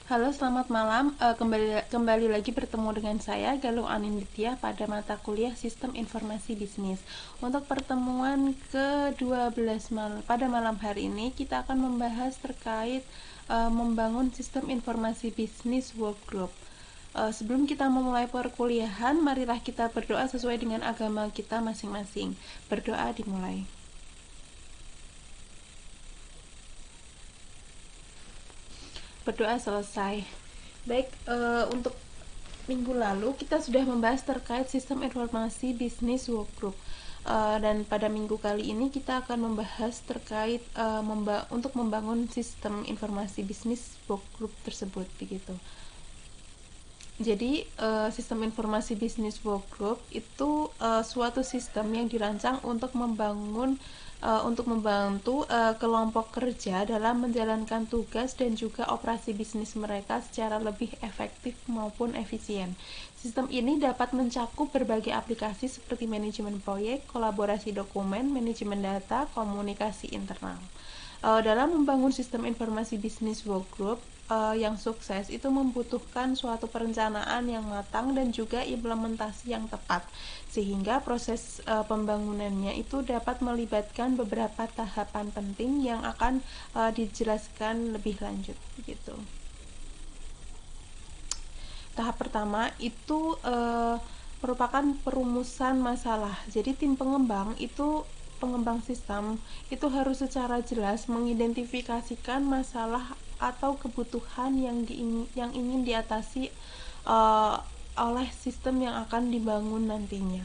Halo, selamat malam. Kembali lagi bertemu dengan saya, Galuh Anindya, pada mata kuliah Sistem Informasi Bisnis. Untuk pertemuan ke-12 pada malam hari ini, kita akan membahas terkait membangun Sistem Informasi Bisnis Workgroup. Sebelum kita memulai perkuliahan, marilah kita berdoa sesuai dengan agama kita masing-masing. Berdoa dimulai. Berdoa selesai. Baik, untuk minggu lalu kita sudah membahas terkait sistem informasi bisnis workgroup, dan pada minggu kali ini kita akan membahas terkait untuk membangun sistem informasi bisnis workgroup tersebut begitu. Jadi sistem informasi bisnis workgroup itu suatu sistem yang dirancang untuk membantu kelompok kerja dalam menjalankan tugas dan juga operasi bisnis mereka secara lebih efektif maupun efisien. Sistem ini dapat mencakup berbagai aplikasi seperti manajemen proyek, kolaborasi dokumen, manajemen data, komunikasi internal. Dalam membangun sistem informasi bisnis workgroup yang sukses itu membutuhkan suatu perencanaan yang matang dan juga implementasi yang tepat, sehingga proses pembangunannya itu dapat melibatkan beberapa tahapan penting yang akan dijelaskan lebih lanjut gitu. Tahap pertama itu merupakan perumusan masalah. Jadi tim pengembang sistem itu harus secara jelas mengidentifikasikan masalah atau kebutuhan yang ingin diatasi oleh sistem yang akan dibangun nantinya.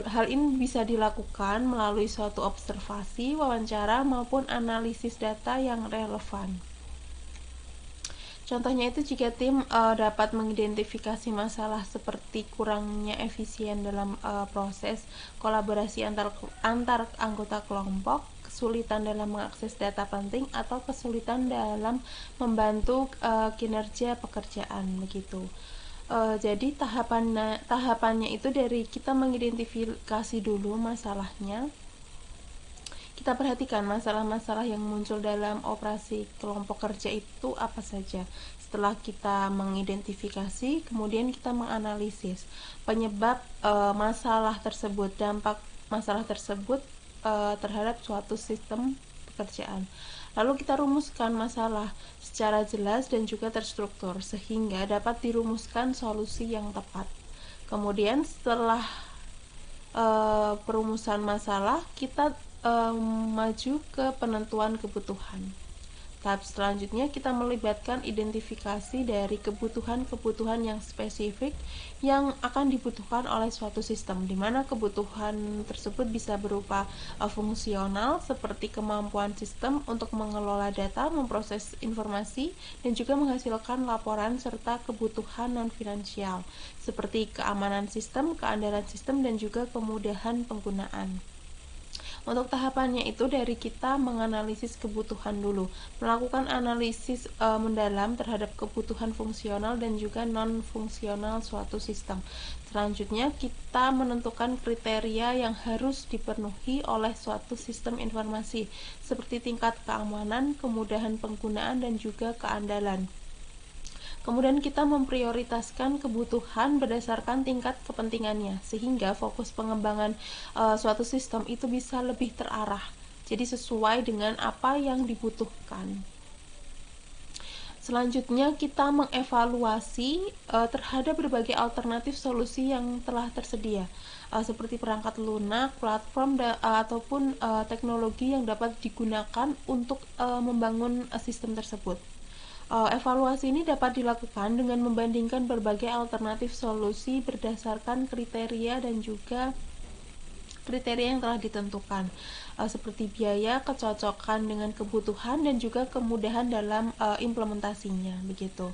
Hal ini bisa dilakukan melalui suatu observasi, wawancara, maupun analisis data yang relevan. Contohnya itu jika tim dapat mengidentifikasi masalah seperti kurangnya efisien dalam proses kolaborasi antar anggota kelompok, kesulitan dalam mengakses data penting, atau kesulitan dalam membantu kinerja pekerjaan begitu. Jadi tahapannya itu dari kita mengidentifikasi dulu masalahnya. Kita perhatikan masalah-masalah yang muncul dalam operasi kelompok kerja itu apa saja. Setelah kita mengidentifikasi, kemudian kita menganalisis penyebab masalah tersebut, dampak masalah tersebut terhadap suatu sistem pekerjaan. Lalu kita rumuskan masalah secara jelas dan juga terstruktur sehingga dapat dirumuskan solusi yang tepat. Kemudian setelah perumusan masalah, kita maju ke penentuan kebutuhan. Tahap selanjutnya kita melibatkan identifikasi dari kebutuhan-kebutuhan yang spesifik yang akan dibutuhkan oleh suatu sistem, di mana kebutuhan tersebut bisa berupa fungsional seperti kemampuan sistem untuk mengelola data, memproses informasi, dan juga menghasilkan laporan, serta kebutuhan non-finansial seperti keamanan sistem, keandalan sistem, dan juga kemudahan penggunaan. Untuk tahapannya itu dari kita menganalisis kebutuhan dulu, melakukan analisis mendalam terhadap kebutuhan fungsional dan juga non-fungsional suatu sistem. Selanjutnya kita menentukan kriteria yang harus dipenuhi oleh suatu sistem informasi seperti tingkat keamanan, kemudahan penggunaan, dan juga keandalan. Kemudian kita memprioritaskan kebutuhan berdasarkan tingkat kepentingannya, sehingga fokus pengembangan suatu sistem itu bisa lebih terarah, jadi sesuai dengan apa yang dibutuhkan. Selanjutnya kita mengevaluasi terhadap berbagai alternatif solusi yang telah tersedia, seperti perangkat lunak, platform, ataupun teknologi yang dapat digunakan untuk membangun sistem tersebut. Evaluasi ini dapat dilakukan dengan membandingkan berbagai alternatif solusi berdasarkan kriteria dan juga kriteria yang telah ditentukan, seperti biaya, kecocokan dengan kebutuhan, dan juga kemudahan dalam implementasinya begitu.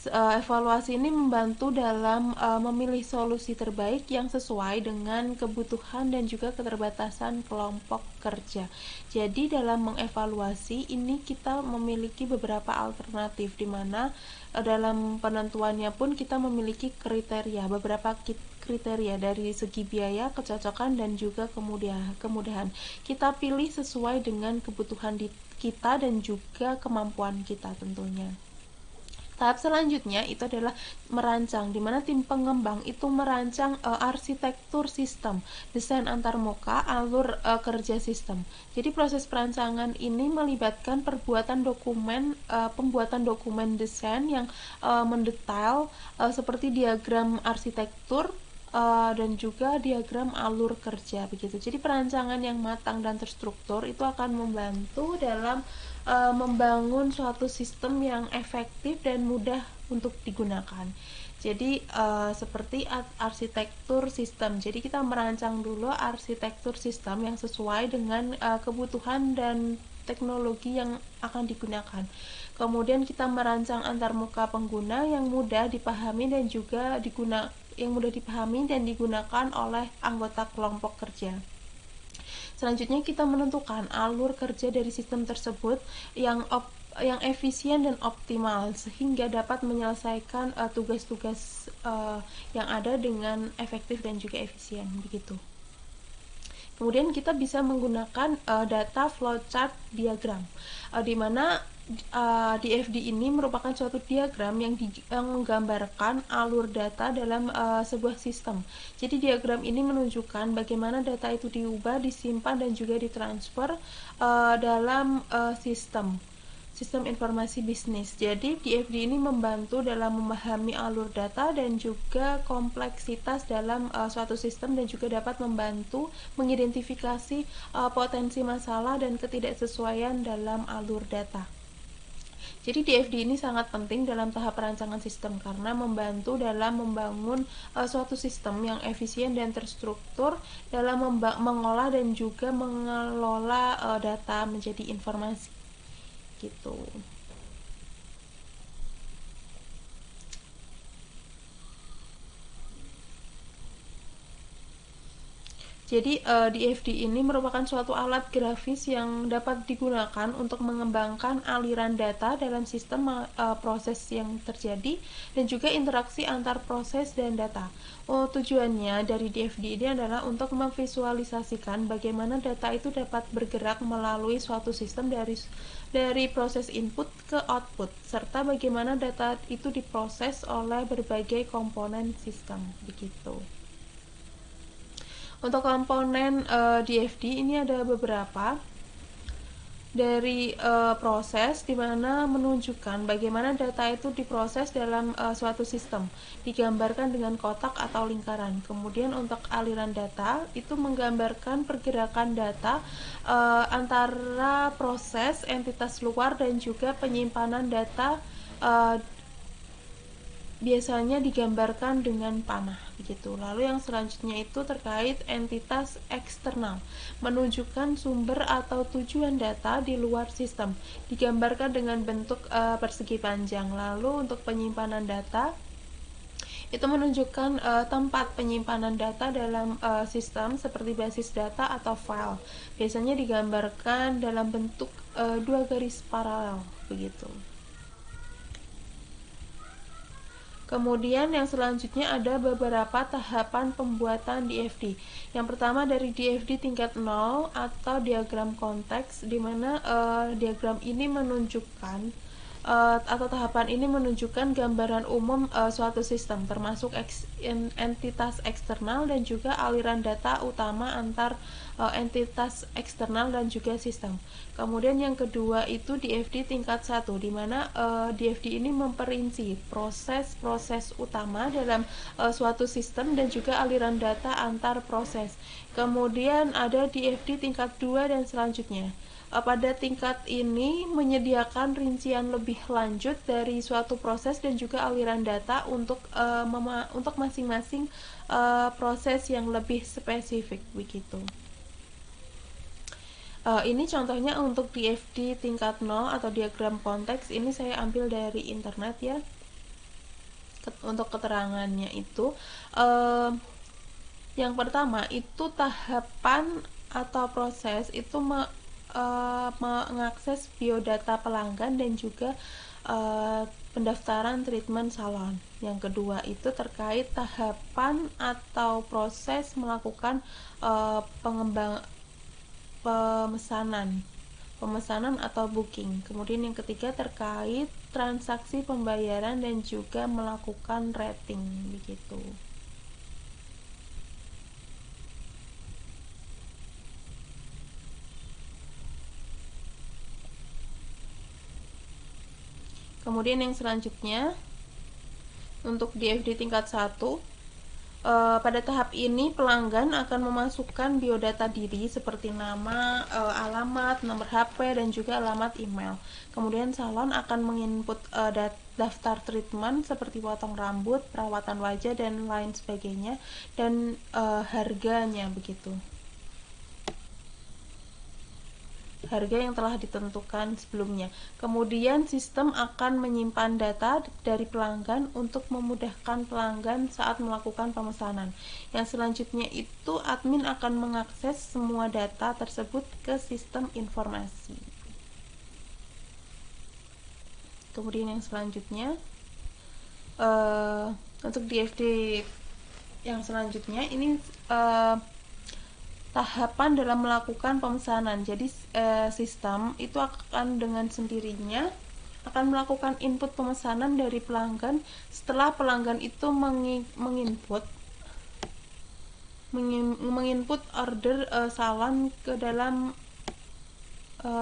Evaluasi ini membantu dalam memilih solusi terbaik yang sesuai dengan kebutuhan dan juga keterbatasan kelompok kerja. Jadi dalam mengevaluasi ini kita memiliki beberapa alternatif, di mana dalam penentuannya pun kita memiliki kriteria, beberapa kriteria dari segi biaya, kecocokan, dan juga kemudahan. Kita pilih sesuai dengan kebutuhan kita dan juga kemampuan kita tentunya. Tahap selanjutnya itu adalah merancang, di mana tim pengembang itu merancang arsitektur sistem, desain antarmuka, alur kerja sistem. Jadi proses perancangan ini melibatkan pembuatan dokumen desain yang mendetail seperti diagram arsitektur dan juga diagram alur kerja begitu. Jadi perancangan yang matang dan terstruktur itu akan membantu dalam membangun suatu sistem yang efektif dan mudah untuk digunakan. Jadi seperti arsitektur sistem. Jadi kita merancang dulu arsitektur sistem yang sesuai dengan kebutuhan dan teknologi yang akan digunakan. Kemudian kita merancang antarmuka pengguna yang mudah dipahami dan digunakan oleh anggota kelompok kerja. Selanjutnya kita menentukan alur kerja dari sistem tersebut yang efisien dan optimal sehingga dapat menyelesaikan tugas-tugas yang ada dengan efektif dan juga efisien begitu. Kemudian kita bisa menggunakan data flowchart diagram, di mana DFD ini merupakan suatu diagram yang menggambarkan alur data dalam sebuah sistem. Jadi diagram ini menunjukkan bagaimana data itu diubah, disimpan, dan juga ditransfer dalam sistem informasi bisnis. Jadi DFD ini membantu dalam memahami alur data dan juga kompleksitas dalam suatu sistem, dan juga dapat membantu mengidentifikasi potensi masalah dan ketidaksesuaian dalam alur data. Jadi DFD ini sangat penting dalam tahap perancangan sistem karena membantu dalam membangun suatu sistem yang efisien dan terstruktur dalam mengolah dan juga mengelola data menjadi informasi gitu. Jadi DFD ini merupakan suatu alat grafis yang dapat digunakan untuk mengembangkan aliran data dalam sistem proses yang terjadi dan juga interaksi antar proses dan data. Tujuannya dari DFD ini adalah untuk memvisualisasikan bagaimana data itu dapat bergerak melalui suatu sistem dari proses input ke output, serta bagaimana data itu diproses oleh berbagai komponen sistem begitu. Untuk komponen DFD ini ada beberapa dari proses di mana menunjukkan bagaimana data itu diproses dalam suatu sistem, digambarkan dengan kotak atau lingkaran. Kemudian untuk aliran data itu menggambarkan pergerakan data antara proses, entitas luar, dan juga penyimpanan data biasanya digambarkan dengan panah begitu. Lalu yang selanjutnya itu terkait entitas eksternal, menunjukkan sumber atau tujuan data di luar sistem, digambarkan dengan bentuk persegi panjang. Lalu untuk penyimpanan data itu menunjukkan tempat penyimpanan data dalam sistem seperti basis data atau file, biasanya digambarkan dalam bentuk dua garis paralel begitu. Kemudian yang selanjutnya ada beberapa tahapan pembuatan DFD. Yang pertama dari DFD tingkat 0 atau diagram konteks, di mana diagram ini menunjukkan atau tahapan ini menunjukkan gambaran umum suatu sistem, termasuk entitas eksternal dan juga aliran data utama antar entitas eksternal dan juga sistem. Kemudian yang kedua itu DFD tingkat 1, di mana DFD ini memperinci proses-proses utama dalam suatu sistem dan juga aliran data antar proses. Kemudian ada DFD tingkat 2 dan selanjutnya. Pada tingkat ini menyediakan rincian lebih lanjut dari suatu proses dan juga aliran data untuk masing-masing proses yang lebih spesifik begitu. Ini contohnya untuk DFD tingkat 0 atau diagram konteks, ini saya ambil dari internet ya. Untuk keterangannya itu yang pertama itu tahapan atau proses itu mengakses biodata pelanggan dan juga pendaftaran treatment salon. Yang kedua itu terkait tahapan atau proses melakukan pemesanan atau booking. Kemudian yang ketiga terkait transaksi pembayaran dan juga melakukan rating begitu. Kemudian yang selanjutnya untuk DFD tingkat 1, pada tahap ini pelanggan akan memasukkan biodata diri seperti nama, alamat, nomor HP, dan juga alamat email. Kemudian salon akan menginput daftar treatment seperti potong rambut, perawatan wajah, dan lain sebagainya, dan harganya begitu. Harga yang telah ditentukan sebelumnya. Kemudian sistem akan menyimpan data dari pelanggan untuk memudahkan pelanggan saat melakukan pemesanan. Yang selanjutnya itu admin akan mengakses semua data tersebut ke sistem informasi. Kemudian yang selanjutnya untuk DFD yang selanjutnya ini tahapan dalam melakukan pemesanan. Jadi sistem itu akan dengan sendirinya akan melakukan input pemesanan dari pelanggan setelah pelanggan itu menginput order salon ke dalam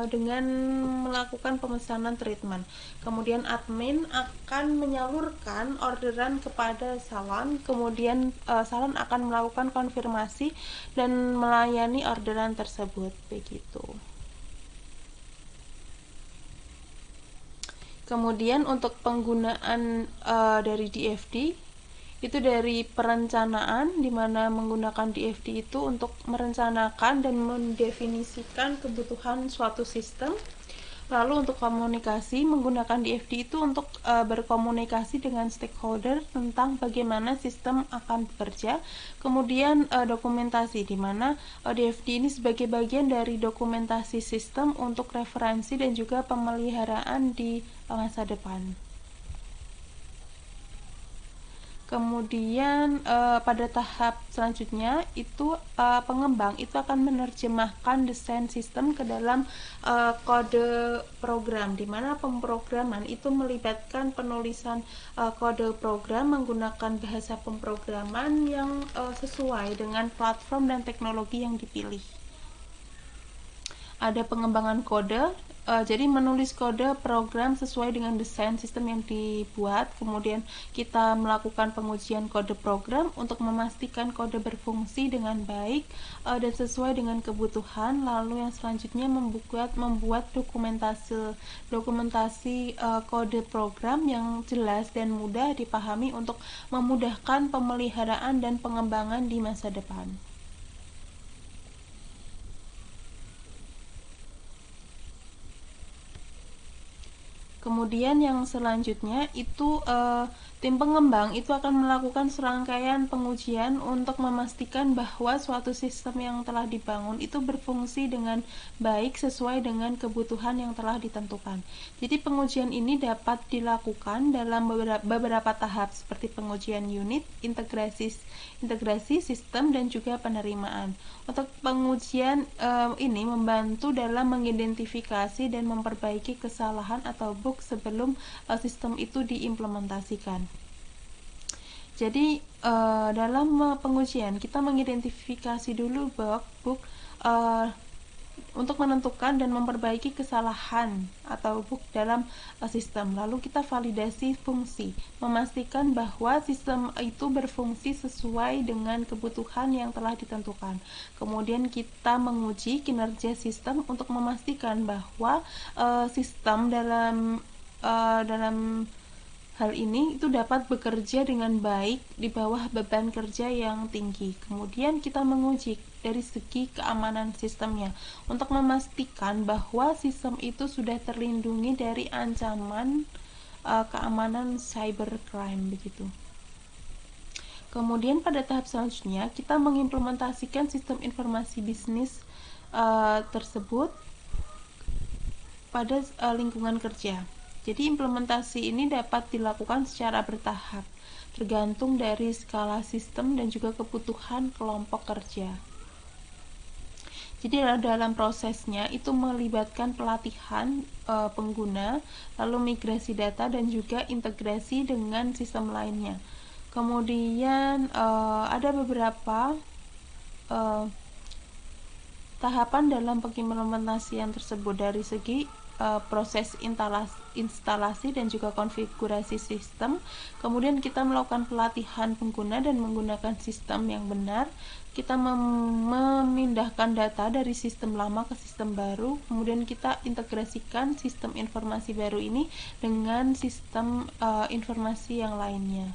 dengan melakukan pemesanan treatment. Kemudian admin akan menyalurkan orderan kepada salon, kemudian salon akan melakukan konfirmasi dan melayani orderan tersebut begitu. Kemudian untuk penggunaan dari DFD itu dari perencanaan, di mana menggunakan DFD itu untuk merencanakan dan mendefinisikan kebutuhan suatu sistem. Lalu untuk komunikasi, menggunakan DFD itu untuk berkomunikasi dengan stakeholder tentang bagaimana sistem akan bekerja. Kemudian dokumentasi, di mana DFD ini sebagai bagian dari dokumentasi sistem untuk referensi dan juga pemeliharaan di masa depan. Kemudian pada tahap selanjutnya itu pengembang itu akan menerjemahkan desain sistem ke dalam kode program, di mana pemrograman itu melibatkan penulisan kode program menggunakan bahasa pemrograman yang sesuai dengan platform dan teknologi yang dipilih. Ada pengembangan kode, jadi menulis kode program sesuai dengan desain sistem yang dibuat. Kemudian kita melakukan pengujian kode program untuk memastikan kode berfungsi dengan baik dan sesuai dengan kebutuhan. Lalu yang selanjutnya membuat dokumentasi kode program yang jelas dan mudah dipahami untuk memudahkan pemeliharaan dan pengembangan di masa depan. Kemudian yang selanjutnya itu tim pengembang itu akan melakukan serangkaian pengujian untuk memastikan bahwa suatu sistem yang telah dibangun itu berfungsi dengan baik sesuai dengan kebutuhan yang telah ditentukan. Jadi pengujian ini dapat dilakukan dalam beberapa tahap seperti pengujian unit, integrasi sistem, dan juga penerimaan. Untuk pengujian ini membantu dalam mengidentifikasi dan memperbaiki kesalahan atau bug sebelum sistem itu diimplementasikan. Jadi dalam pengujian kita mengidentifikasi dulu bug untuk menentukan dan memperbaiki kesalahan atau bug dalam sistem. Lalu kita validasi fungsi, memastikan bahwa sistem itu berfungsi sesuai dengan kebutuhan yang telah ditentukan. Kemudian kita menguji kinerja sistem untuk memastikan bahwa sistem dalam hal ini itu dapat bekerja dengan baik di bawah beban kerja yang tinggi. Kemudian kita menguji dari segi keamanan sistemnya untuk memastikan bahwa sistem itu sudah terlindungi dari ancaman keamanan cybercrime begitu. Kemudian pada tahap selanjutnya kita mengimplementasikan sistem informasi bisnis tersebut pada lingkungan kerja. Jadi implementasi ini dapat dilakukan secara bertahap, tergantung dari skala sistem dan juga kebutuhan kelompok kerja. Jadi dalam prosesnya itu melibatkan pelatihan pengguna, lalu migrasi data dan juga integrasi dengan sistem lainnya. Kemudian ada beberapa tahapan dalam pengimplementasian tersebut dari segi proses instalasi dan juga konfigurasi sistem. Kemudian kita melakukan pelatihan pengguna dan menggunakan sistem yang benar. Kita memindahkan data dari sistem lama ke sistem baru. Kemudian kita integrasikan sistem informasi baru ini dengan sistem informasi yang lainnya.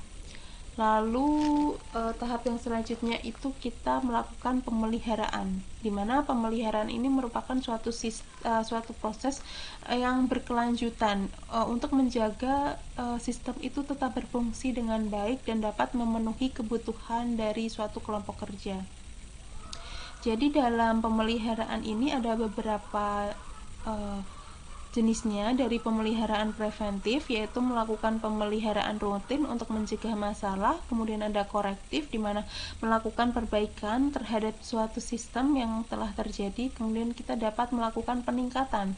Lalu tahap yang selanjutnya itu kita melakukan pemeliharaan, di mana pemeliharaan ini merupakan suatu proses yang berkelanjutan untuk menjaga sistem itu tetap berfungsi dengan baik dan dapat memenuhi kebutuhan dari suatu kelompok kerja. Jadi dalam pemeliharaan ini ada beberapa jenisnya. Dari pemeliharaan preventif, yaitu melakukan pemeliharaan rutin untuk mencegah masalah. Kemudian ada korektif, di mana melakukan perbaikan terhadap suatu sistem yang telah terjadi. Kemudian kita dapat melakukan peningkatan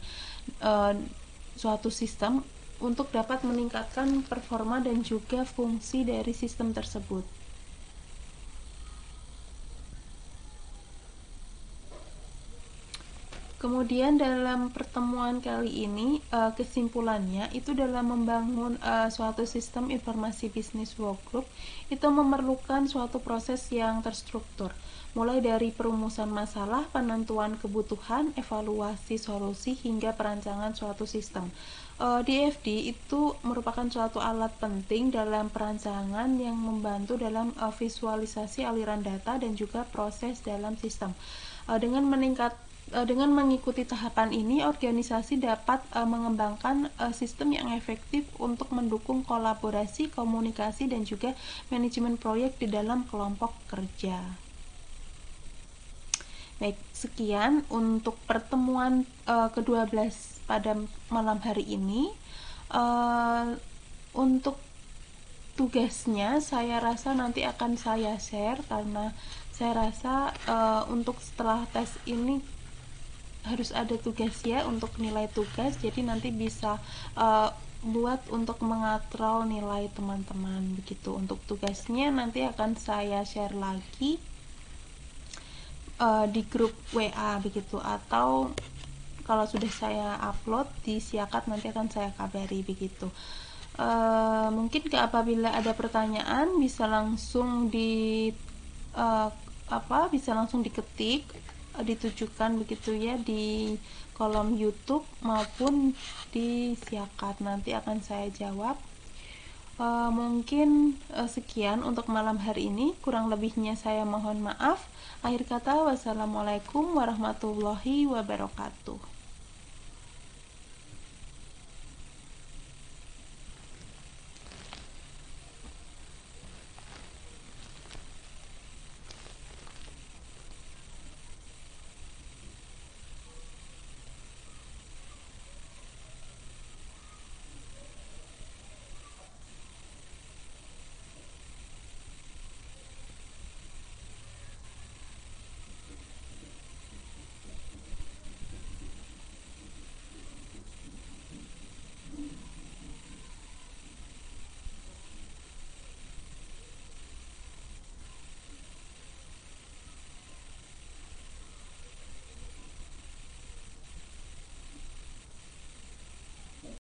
suatu sistem untuk dapat meningkatkan performa dan juga fungsi dari sistem tersebut. Kemudian dalam pertemuan kali ini kesimpulannya itu dalam membangun suatu sistem informasi bisnis workgroup itu memerlukan suatu proses yang terstruktur, mulai dari perumusan masalah, penentuan kebutuhan, evaluasi solusi hingga perancangan suatu sistem. DFD itu merupakan suatu alat penting dalam perancangan yang membantu dalam visualisasi aliran data dan juga proses dalam sistem. Dengan mengikuti tahapan ini, organisasi dapat mengembangkan sistem yang efektif untuk mendukung kolaborasi, komunikasi, dan juga manajemen proyek di dalam kelompok kerja. Baik, sekian untuk pertemuan ke-12 pada malam hari ini. Untuk tugasnya saya rasa nanti akan saya share, karena saya rasa untuk setelah tes ini harus ada tugas ya, untuk nilai tugas. Jadi nanti bisa buat untuk mengatrol nilai teman-teman begitu. Untuk tugasnya nanti akan saya share lagi di grup WA begitu, atau kalau sudah saya upload di Siakat nanti akan saya kabari begitu. Mungkin apabila ada pertanyaan bisa langsung bisa langsung diketik, ditujukan begitu ya di kolom YouTube maupun di Siakat, nanti akan saya jawab. Mungkin sekian untuk malam hari ini, kurang lebihnya saya mohon maaf. Akhir kata, wassalamualaikum warahmatullahi wabarakatuh.